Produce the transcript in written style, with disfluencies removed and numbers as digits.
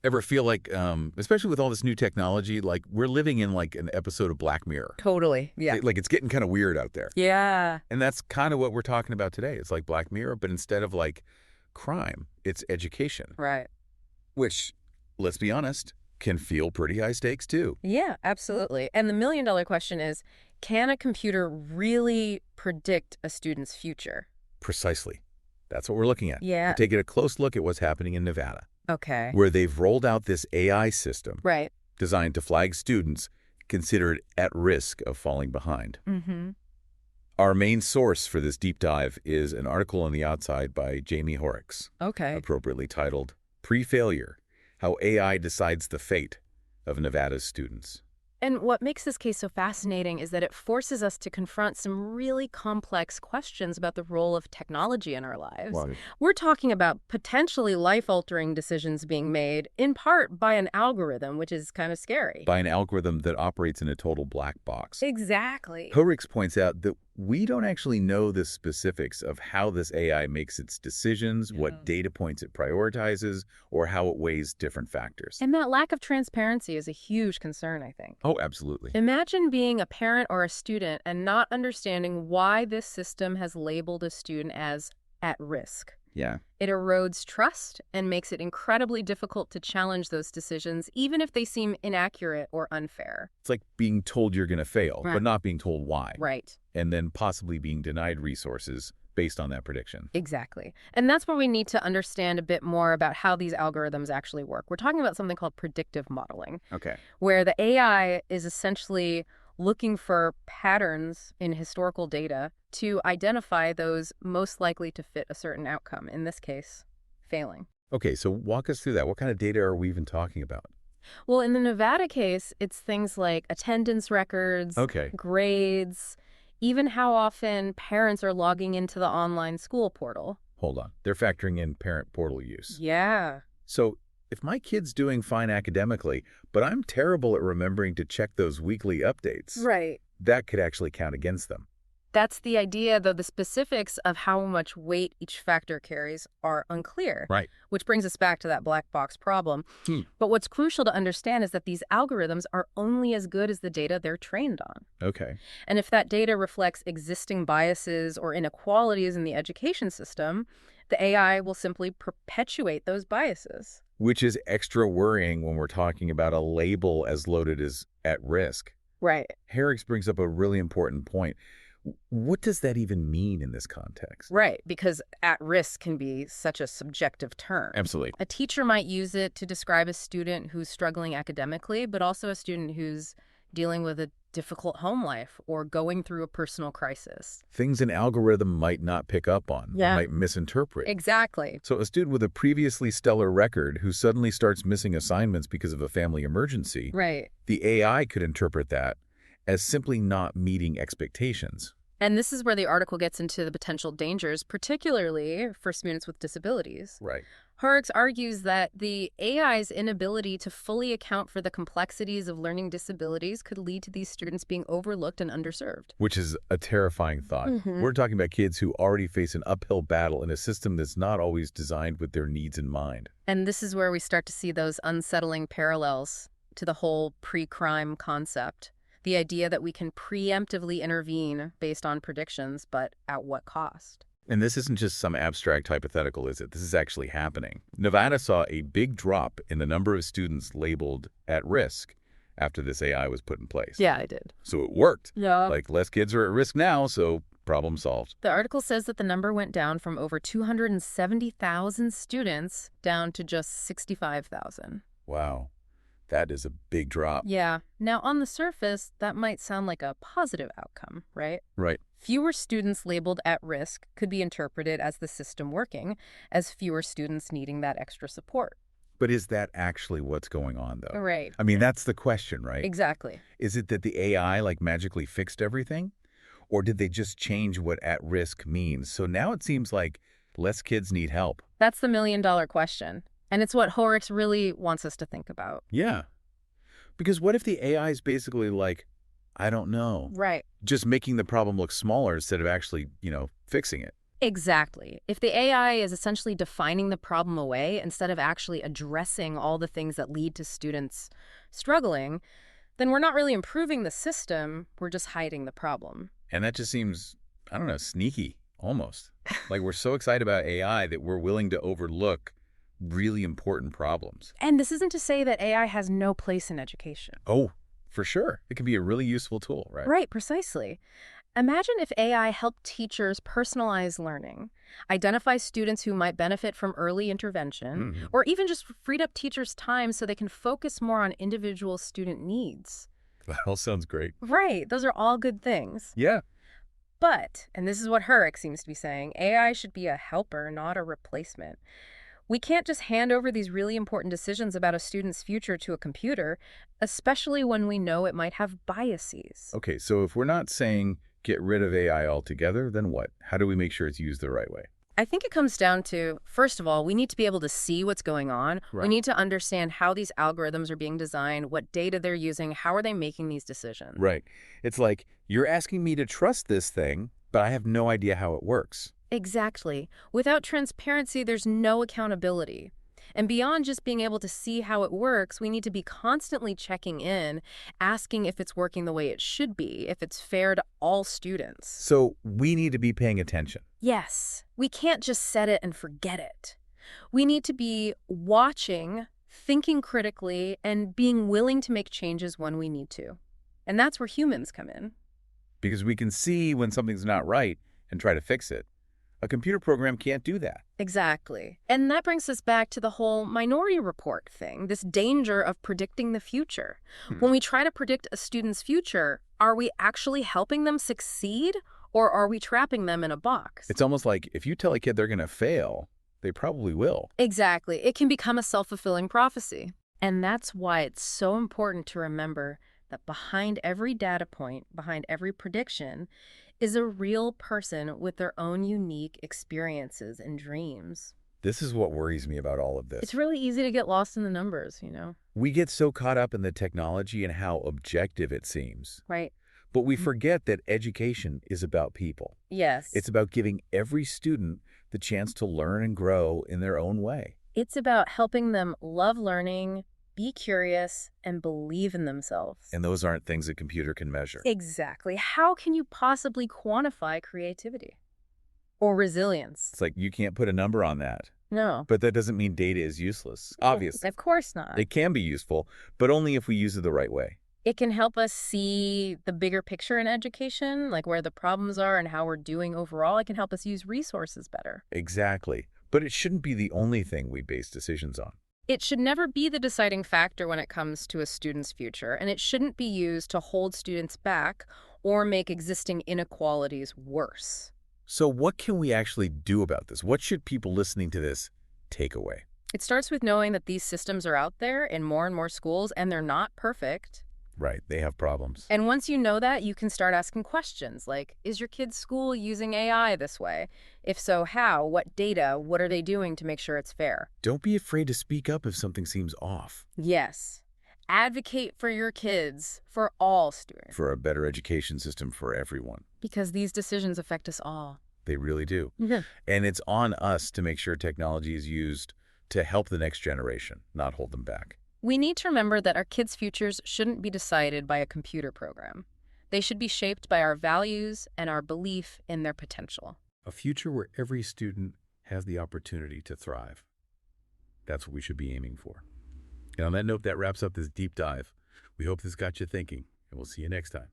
Ever feel like, especially with all this new technology, like we're living in like an episode of Black Mirror? Totally. Yeah. Like it's getting kind of weird out there. Yeah. And that's kind of what we're talking about today. It's like Black Mirror, but instead of like crime, it's education, Right. which, let's be honest, can feel pretty high stakes too. Yeah, absolutely. And the million-dollar question is, can a computer really predict a student's future? Precisely. That's what we're looking at. Yeah. We're taking a close look at what's happening in Nevada, Okay. where they've rolled out this AI system Right. designed to flag students considered at risk of falling behind. Mm-hmm. Our main source for this deep dive is an article on The Outside by Jamie Horrocks, Okay. appropriately titled Pre-Failure: How AI Decides the Fate of Nevada's Students. And what makes this case so fascinating is that it forces us to confront some really complex questions about the role of technology in our lives. Wow. We're talking about potentially life-altering decisions being made, in part by an algorithm, which is kind of scary. By an algorithm that operates in a total black box. Exactly. Horrocks points out that we don't actually know the specifics of how this AI makes its decisions, what data points it prioritizes, or how it weighs different factors. And that lack of transparency is a huge concern, I think. Oh, absolutely. Imagine being a parent or a student and not understanding why this system has labeled a student as at risk. Yeah. It erodes trust and makes it incredibly difficult to challenge those decisions, even if they seem inaccurate or unfair. It's like being told you're going to fail, Right. but not being told why. Right. And then possibly being denied resources based on that prediction. Exactly. And that's where we need to understand a bit more about how these algorithms actually work. We're talking about something called predictive modeling, Okay. where the AI is essentially looking for patterns in historical data to identify those most likely to fit a certain outcome, in this case, failing. Okay, so walk us through that. What kind of data are we even talking about? Well, in the Nevada case, it's things like attendance records, Okay. grades, even how often parents are logging into the online school portal. Hold on. They're factoring in parent portal use. Yeah. So if my kid's doing fine academically, but I'm terrible at remembering to check those weekly updates, Right. that could actually count against them. That's the idea, though the specifics of how much weight each factor carries are unclear. Right. Which brings us back to that black box problem. But what's crucial to understand is that these algorithms are only as good as the data they're trained on. Okay. And if that data reflects existing biases or inequalities in the education system, the AI will simply perpetuate those biases. Which is extra worrying when we're talking about a label as loaded as at risk. Right. Horrocks brings up a really important point. What does that even mean in this context? Right, because at risk can be such a subjective term. Absolutely. A teacher might use it to describe a student who's struggling academically, but also a student who's dealing with a difficult home life or going through a personal crisis. Things an algorithm might not pick up on, Yeah. might misinterpret. Exactly. So a student with a previously stellar record who suddenly starts missing assignments because of a family emergency, Right. the AI could interpret that as simply not meeting expectations. And this is where the article gets into the potential dangers, particularly for students with disabilities. Right. Horrocks argues that the AI's inability to fully account for the complexities of learning disabilities could lead to these students being overlooked and underserved. Which is a terrifying thought. Mhm. We're talking about kids who already face an uphill battle in a system that's not always designed with their needs in mind. And this is where we start to see those unsettling parallels to the whole pre-crime concept. The idea that we can preemptively intervene based on predictions, but at what cost? And this isn't just some abstract hypothetical, is it? This is actually happening. Nevada saw a big drop in the number of students labeled at risk after this AI was put in place. Yeah, I did. So it worked. Yeah. Like, less kids are at risk now, so problem solved. The article says that the number went down from over 270,000 students down to just 65,000. Wow. That is a big drop. Yeah. Now, on the surface, that might sound like a positive outcome, right? Right. Fewer students labeled at risk could be interpreted as the system working, as fewer students needing that extra support. But is that actually what's going on, though? Right. I mean, that's the question, right? Exactly. Is it that the AI, like, magically fixed everything? Or did they just change what at risk means? So now it seems like less kids need help. That's the million-dollar question. And it's what Horrocks really wants us to think about. Yeah. Because what if the AI is basically like, I don't know, Right. just making the problem look smaller instead of actually, fixing it? Exactly. If the AI is essentially defining the problem away instead of actually addressing all the things that lead to students struggling, then we're not really improving the system, we're just hiding the problem. And that just seems, I don't know, sneaky, almost. Like we're so excited about AI that we're willing to overlook really important problems. And this isn't to say that AI has no place in education. Oh, for sure. It can be a really useful tool, right? Right, precisely. Imagine if AI helped teachers personalize learning, identify students who might benefit from early intervention, Mhm. or even just freed up teachers' time so they can focus more on individual student needs. That all sounds great. Right, those are all good things. Yeah. But, and this is what Herrick seems to be saying, AI should be a helper, not a replacement. We can't just hand over these really important decisions about a student's future to a computer, especially when we know it might have biases. Okay, so if we're not saying get rid of AI altogether, then what? How do we make sure it's used the right way? I think it comes down to, first of all, we need to be able to see what's going on. We Right. need to understand how these algorithms are being designed, what data they're using, how are they making these decisions. Right. It's like, you're asking me to trust this thing, but I have no idea how it works. Exactly. Without transparency, there's no accountability. And beyond just being able to see how it works, we need to be constantly checking in, asking if it's working the way it should be, if it's fair to all students. So we need to be paying attention. Yes, we can't just set it and forget it. We need to be watching, thinking critically, and being willing to make changes when we need to. And that's where humans come in. Because we can see when something's not right and try to fix it. A computer program can't do that. Exactly. And that brings us back to the whole Minority Report thing, this danger of predicting the future. When we try to predict a student's future, are we actually helping them succeed, or are we trapping them in a box? It's almost like if you tell a kid they're going to fail, they probably will. Exactly. It can become a self-fulfilling prophecy. And that's why it's so important to remember that behind every data point, behind every prediction, is a real person with their own unique experiences and dreams. This is what worries me about all of this. It's really easy to get lost in the numbers, We get so caught up in the technology and how objective it seems. Right? But we forget that education is about people. Yes. It's about giving every student the chance to learn and grow in their own way. It's about helping them love learning, be curious, and believe in themselves. And those aren't things a computer can measure. Exactly. How can you possibly quantify creativity or resilience? It's like you can't put a number on that. No. But that doesn't mean data is useless. Obviously, Of course not. it can be useful, but only if we use it the right way. It can help us see the bigger picture in education, like where the problems are and how we're doing overall. It can help us use resources better. Exactly. But it shouldn't be the only thing we base decisions on. It should never be the deciding factor when it comes to a student's future, and it shouldn't be used to hold students back or make existing inequalities worse. So what can we actually do about this? What should people listening to this take away? It starts with knowing that these systems are out there in more and more schools, and they're not perfect. Right, they have problems. And once you know that, you can start asking questions like, is your kid's school using AI this way? If so, how? What data? What are they doing to make sure it's fair? Don't be afraid to speak up if something seems off. Yes. Advocate for your kids, for all students. For a better education system for everyone. Because these decisions affect us all. They really do. Yeah. And it's on us to make sure technology is used to help the next generation, not hold them back. We need to remember that our kids' futures shouldn't be decided by a computer program. They should be shaped by our values and our belief in their potential. A future where every student has the opportunity to thrive. That's what we should be aiming for. And on that note, that wraps up this deep dive. We hope this got you thinking, and we'll see you next time.